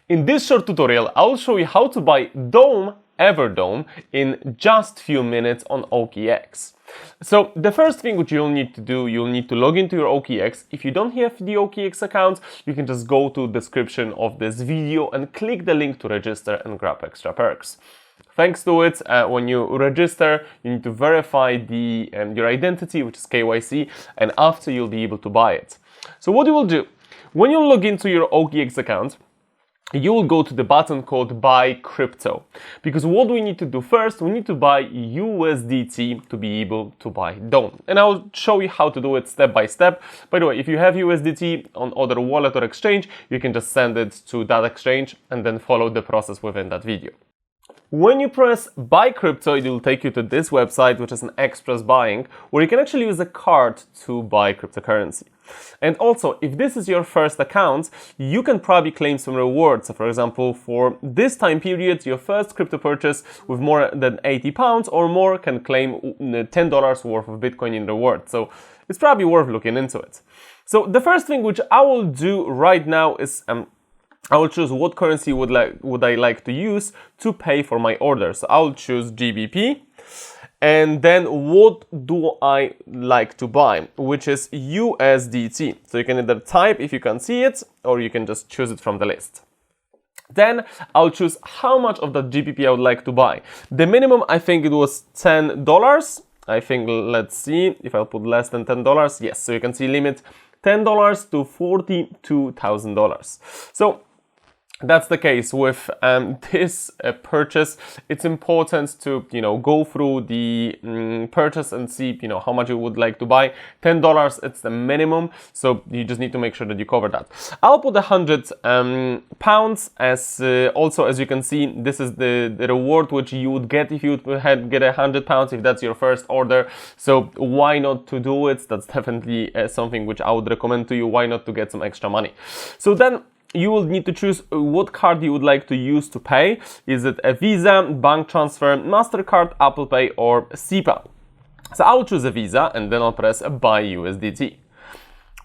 In this short tutorial, I'll show you how to buy Everdome in just few minutes on OKX. So the first thing which you'll need to do, you'll need to log into your OKX. If you don't have the OKX account, you can just go to the description of this video and click the link to register and grab extra perks. Thanks to it, when you register, you need to verify your identity, which is KYC, and after you'll be able to buy it. So what you will do, when you log into your OKX account, you will go to the button called Buy Crypto. Because what we need to do first, we need to buy USDT to be able to buy Dome. And I'll show you how to do it step by step. By the way, if you have USDT on other wallet or exchange, you can just send it to that exchange and then follow the process within that video. When you press Buy Crypto, it will take you to this website, which is an express buying, where you can actually use a card to buy cryptocurrency. And also, if this is your first account, you can probably claim some rewards. So for example, for this time period, your first crypto purchase with more than £80 or more can claim $10 worth of Bitcoin in reward. So it's probably worth looking into it. So the first thing which I will do right now is I will choose what currency would I like to use to pay for my order. So I'll choose GBP. And then what do I like to buy, which is USDT. So you can either type if you can see it, or you can just choose it from the list. Then I'll choose how much of that GBP I would like to buy. The minimum, I think it was $10. I think, let's see if I'll put less than $10. Yes, so you can see limit $10 to $42,000. So that's the case with this purchase. It's important to, go through the purchase and see, how much you would like to buy. $10, it's the minimum, so you just need to make sure that you cover that. I'll put £100 as also, as you can see, this is the reward which you would get if you would get £100 if that's your first order. So why not to do it? That's definitely something which I would recommend to you. Why not to get some extra money? So then you will need to choose what card you would like to use to pay. Is it a Visa, bank transfer, MasterCard, Apple Pay, or SEPA? So I'll choose a Visa and then I'll press Buy USDT.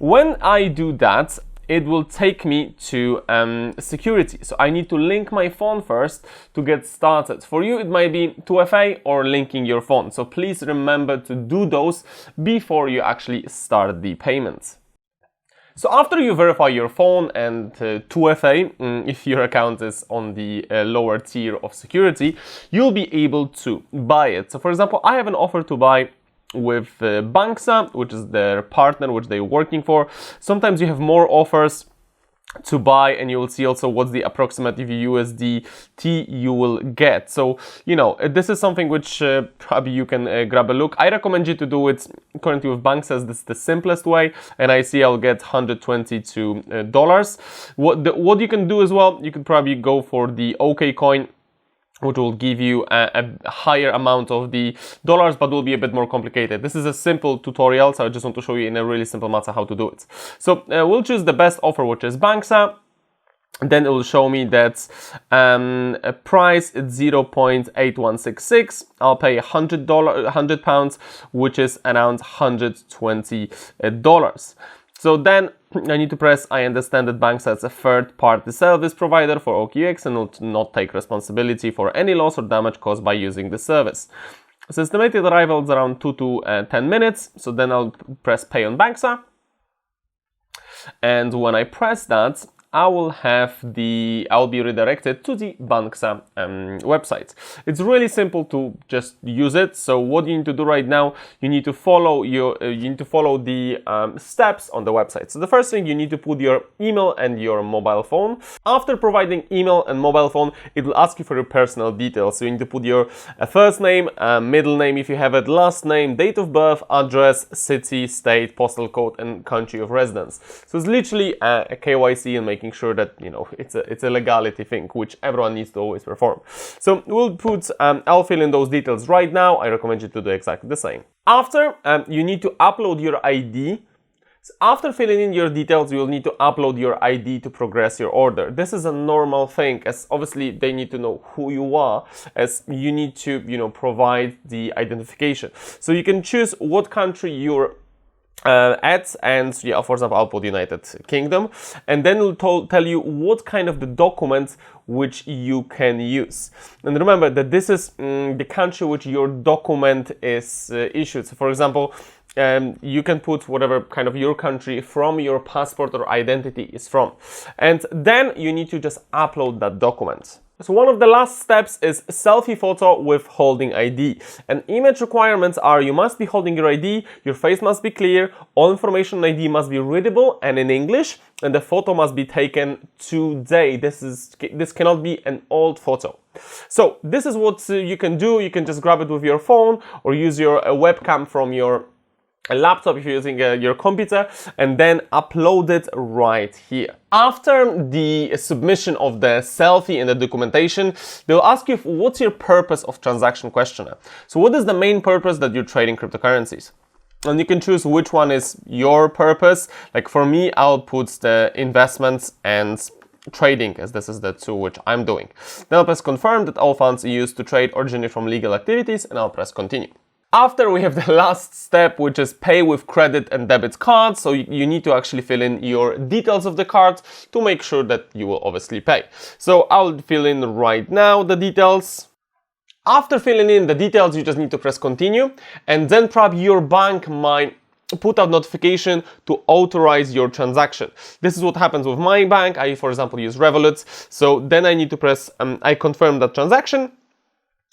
When I do that, it will take me to security. So I need to link my phone first to get started. For you, it might be 2FA or linking your phone. So please remember to do those before you actually start the payments. So after you verify your phone and 2FA, if your account is on the lower tier of security, you'll be able to buy it. So for example, I have an offer to buy with Banxa, which is their partner, which they're working for. Sometimes you have more offers to buy, and you will see also what's the approximate USDT you will get. So, this is something which probably you can grab a look. I recommend you to do it currently with Banxa. This is the simplest way, and I see I'll get $122. What you can do as well, you could probably go for the OK coin, which will give you a higher amount of the dollars, but will be a bit more complicated. This is a simple tutorial, so I just want to show you in a really simple manner how to do it. So we'll choose the best offer, which is Banxa. Then it will show me that a price is 0.8166. I'll pay £100, which is around $120. So then I need to press I understand that Banxa is a third-party service provider for OKX and will not take responsibility for any loss or damage caused by using the service. So estimated arrival is around 2 to 10 minutes. So then I'll press pay on Banxa. And when I press that, I'll be redirected to the Banxa website. It's really simple to just use it. So what you need to do right now, you need to follow the steps on the website. So the first thing, you need to put your email and your mobile phone. After providing email and mobile phone, it will ask you for your personal details. So you need to put your first name, middle name if you have it, last name, date of birth, address, city, state, postal code, and country of residence. So it's literally a KYC and making sure that it's a legality thing which everyone needs to always perform. So I'll fill in those details right now. I recommend you to do exactly the same. After you need to upload your ID. So after filling in your details, you will need to upload your ID to progress your order. This is a normal thing, as obviously they need to know who you are, as you need to provide the identification. So you can choose what country you're ads, and yeah, for example, I'll put United Kingdom, and then it'll tell you what kind of the documents which you can use. And remember that this is the country which your document is issued. So for example, you can put whatever kind of your country from your passport or identity is from, and then you need to just upload that document. So one of the last steps is selfie photo with holding ID. And image requirements are you must be holding your ID, your face must be clear, all information on ID must be readable and in English, and the photo must be taken today. This cannot be an old photo. So this is what you can do. You can just grab it with your phone or use your webcam from your laptop if you're using your computer, and then upload it right here. After the submission of the selfie and the documentation, they'll ask you what's your purpose of transaction questionnaire. So what is the main purpose that you're trading cryptocurrencies? And you can choose which one is your purpose. Like for me, I'll put the investments and trading, as this is the two which I'm doing. Then I'll press confirm that all funds used to trade originate from legal activities, and I'll press continue. After we have the last step, which is pay with credit and debit cards. So you need to actually fill in your details of the card to make sure that you will obviously pay. So I'll fill in right now the details. After filling in the details, you just need to press continue, and then probably your bank might put out notification to authorize your transaction. This is what happens with my bank. I, for example, use Revolut. So then I need to press I confirm that transaction,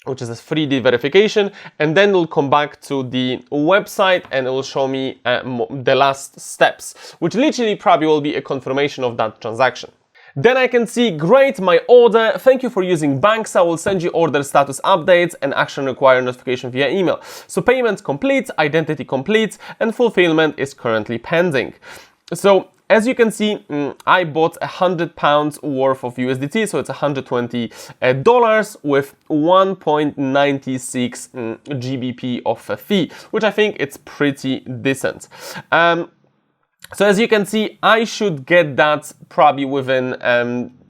which is a 3D verification, and then we'll come back to the website and it will show me the last steps, which literally probably will be a confirmation of that transaction. Then I can see, great, my order, thank you for using banks, I will send you order status updates and action required notification via email. So payment complete, identity complete, and fulfillment is currently pending. So as you can see, I bought £100 worth of USDT, so it's $120 with 1.96 GBP of a fee, which I think it's pretty decent. So as you can see, I should get that probably within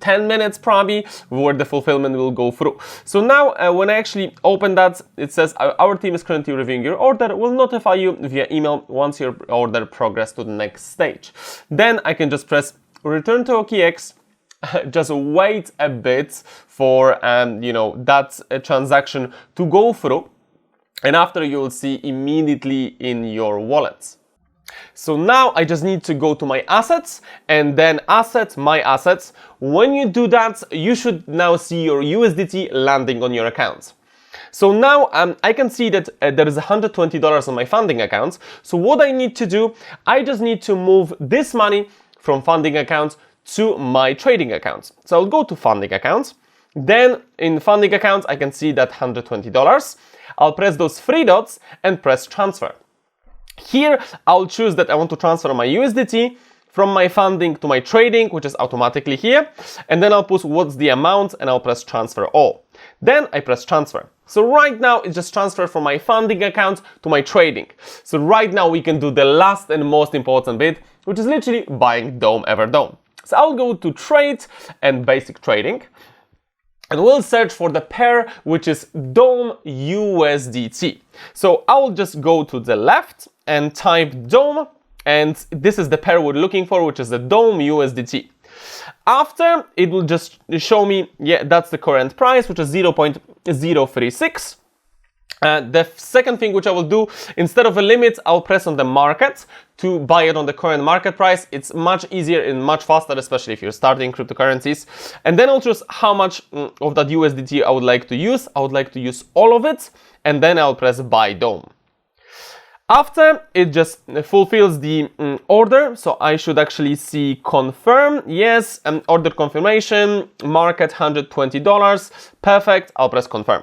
10 minutes probably, where the fulfillment will go through. So now when I actually open that, it says our team is currently reviewing your order. We'll notify you via email once your order progresses to the next stage. Then I can just press return to OKX, just wait a bit for that transaction to go through, and after you will see immediately in your wallet. So now I just need to go to my assets, and then assets, my assets. When you do that, you should now see your USDT landing on your account. So now I can see that there is $120 on my funding account. So what I need to do, I just need to move this money from funding account to my trading account. So I'll go to funding account. Then in funding account, I can see that $120. I'll press those three dots and press transfer. Here, I'll choose that I want to transfer my USDT from my funding to my trading, which is automatically here. And then I'll put what's the amount, and I'll press transfer all. Then I press transfer. So right now, it's just transfer from my funding account to my trading. So right now, we can do the last and most important bit, which is literally buying Dome Everdome. So I'll go to trade and basic trading, and we'll search for the pair, which is Dome USDT. So I'll just go to the left and type Dome, and this is the pair we're looking for, which is the Dome USDT. After, it will just show me, yeah, that's the current price, which is 0.036. The second thing which I will do, instead of a limit, I'll press on the market to buy it on the current market price. It's much easier and much faster, especially if you're starting cryptocurrencies. And then I'll choose how much of that USDT I would like to use. I would like to use all of it, and then I'll press buy Dome. After, it just fulfills the order, so I should actually see confirm, yes, order confirmation, market $120, perfect, I'll press confirm.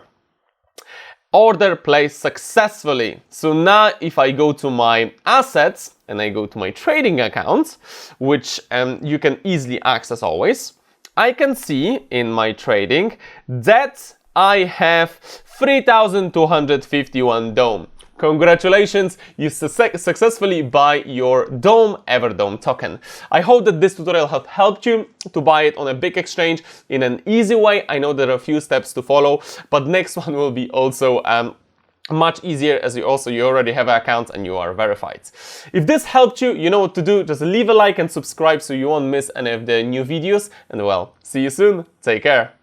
Order placed successfully. So now if I go to my assets and I go to my trading account, which you can easily access always, I can see in my trading that I have 3,251 Dome. Congratulations, you successfully buy your Dome Everdome token. I hope that this tutorial has helped you to buy it on a big exchange in an easy way. I know there are a few steps to follow, but next one will be also much easier as you already have accounts and you are verified. If this helped you, you know what to do. Just leave a like and subscribe so you won't miss any of the new videos. And well, see you soon. Take care.